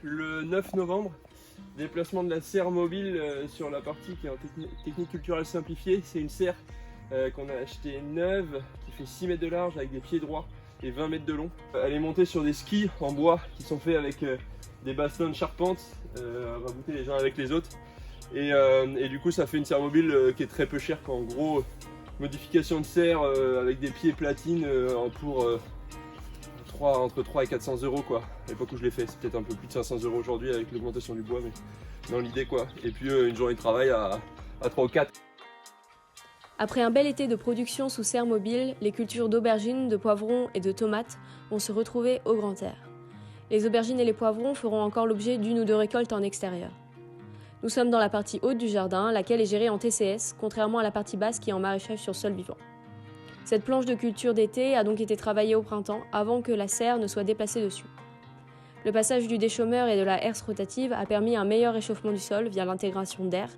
Le 9 novembre, déplacement de la serre mobile sur la partie qui est en technique culturelle simplifiée. C'est une serre qu'on a achetée neuve, qui fait 6 mètres de large avec des pieds droits et 20 mètres de long. Elle est montée sur des skis en bois qui sont faits avec des bastons de charpente raboutés les uns avec les autres. Et du coup ça fait une serre mobile qui est très peu chère, en gros modification de serre avec des pieds platine pour entre 3 et 400 euros quoi. À l'époque où je l'ai fait, c'est peut-être un peu plus de 500 euros aujourd'hui avec l'augmentation du bois, mais dans l'idée quoi. Et puis une journée de travail à 3 ou 4. Après un bel été de production sous serre mobile, les cultures d'aubergines, de poivrons et de tomates vont se retrouver au grand air. Les aubergines et les poivrons feront encore l'objet d'une ou deux récoltes en extérieur. Nous sommes dans la partie haute du jardin, laquelle est gérée en TCS, contrairement à la partie basse qui est en maraîchage sur sol vivant. Cette planche de culture d'été a donc été travaillée au printemps, avant que la serre ne soit déplacée dessus. Le passage du déchaumeur et de la herse rotative a permis un meilleur réchauffement du sol via l'intégration d'air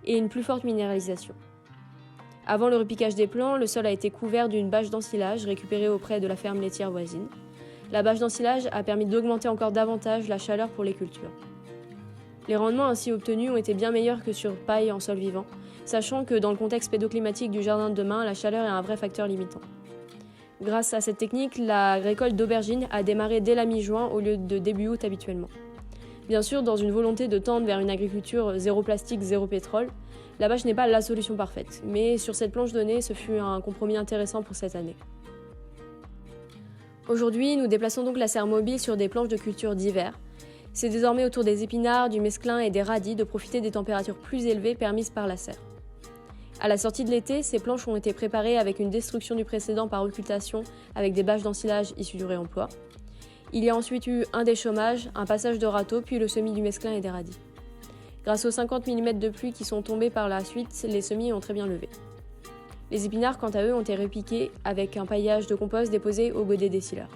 et une plus forte minéralisation. Avant le repiquage des plants, le sol a été couvert d'une bâche d'ensilage récupérée auprès de la ferme laitière voisine. La bâche d'ensilage a permis d'augmenter encore davantage la chaleur pour les cultures. Les rendements ainsi obtenus ont été bien meilleurs que sur paille en sol vivant, sachant que dans le contexte pédoclimatique du jardin de demain, la chaleur est un vrai facteur limitant. Grâce à cette technique, la récolte d'aubergines a démarré dès la mi-juin au lieu de début août habituellement. Bien sûr, dans une volonté de tendre vers une agriculture zéro plastique, zéro pétrole, la bâche n'est pas la solution parfaite, mais sur cette planche donnée, ce fut un compromis intéressant pour cette année. Aujourd'hui, nous déplaçons donc la serre mobile sur des planches de culture d'hiver. C'est désormais au tour des épinards, du mesclin et des radis de profiter des températures plus élevées permises par la serre. À la sortie de l'été, ces planches ont été préparées avec une destruction du précédent par occultation avec des bâches d'ensilage issues du réemploi. Il y a ensuite eu un déchaumage, un passage de râteau, puis le semis du mesclin et des radis. Grâce aux 50 mm de pluie qui sont tombés par la suite, les semis ont très bien levé. Les épinards, quant à eux, ont été repiqués avec un paillage de compost déposé au godet décileur.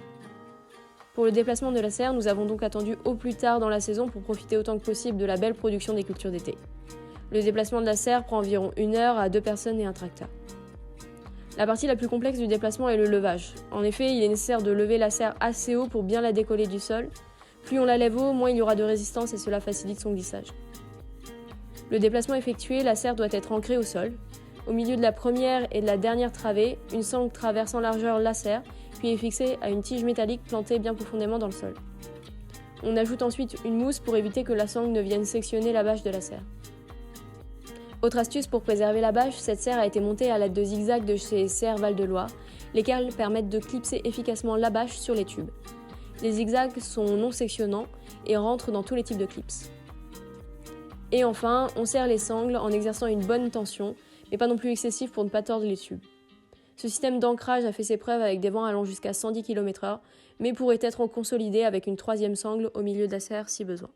Pour le déplacement de la serre, nous avons donc attendu au plus tard dans la saison pour profiter autant que possible de la belle production des cultures d'été. Le déplacement de la serre prend environ 1 heure à 2 personnes et un tracteur. La partie la plus complexe du déplacement est le levage. En effet, il est nécessaire de lever la serre assez haut pour bien la décoller du sol. Plus on la lève haut, moins il y aura de résistance et cela facilite son glissage. Le déplacement effectué, la serre doit être ancrée au sol. Au milieu de la première et de la dernière travée, une sangle traverse en largeur la serre, puis est fixée à une tige métallique plantée bien profondément dans le sol. On ajoute ensuite une mousse pour éviter que la sangle ne vienne sectionner la bâche de la serre. Autre astuce pour préserver la bâche, cette serre a été montée à l'aide de zigzags de chez Serre Val-de-Loire, lesquels permettent de clipser efficacement la bâche sur les tubes. Les zigzags sont non sectionnants et rentrent dans tous les types de clips. Et enfin, on serre les sangles en exerçant une bonne tension, mais pas non plus excessive pour ne pas tordre les tubes. Ce système d'ancrage a fait ses preuves avec des vents allant jusqu'à 110 km/h, mais pourrait être consolidé avec une troisième sangle au milieu de la serre si besoin.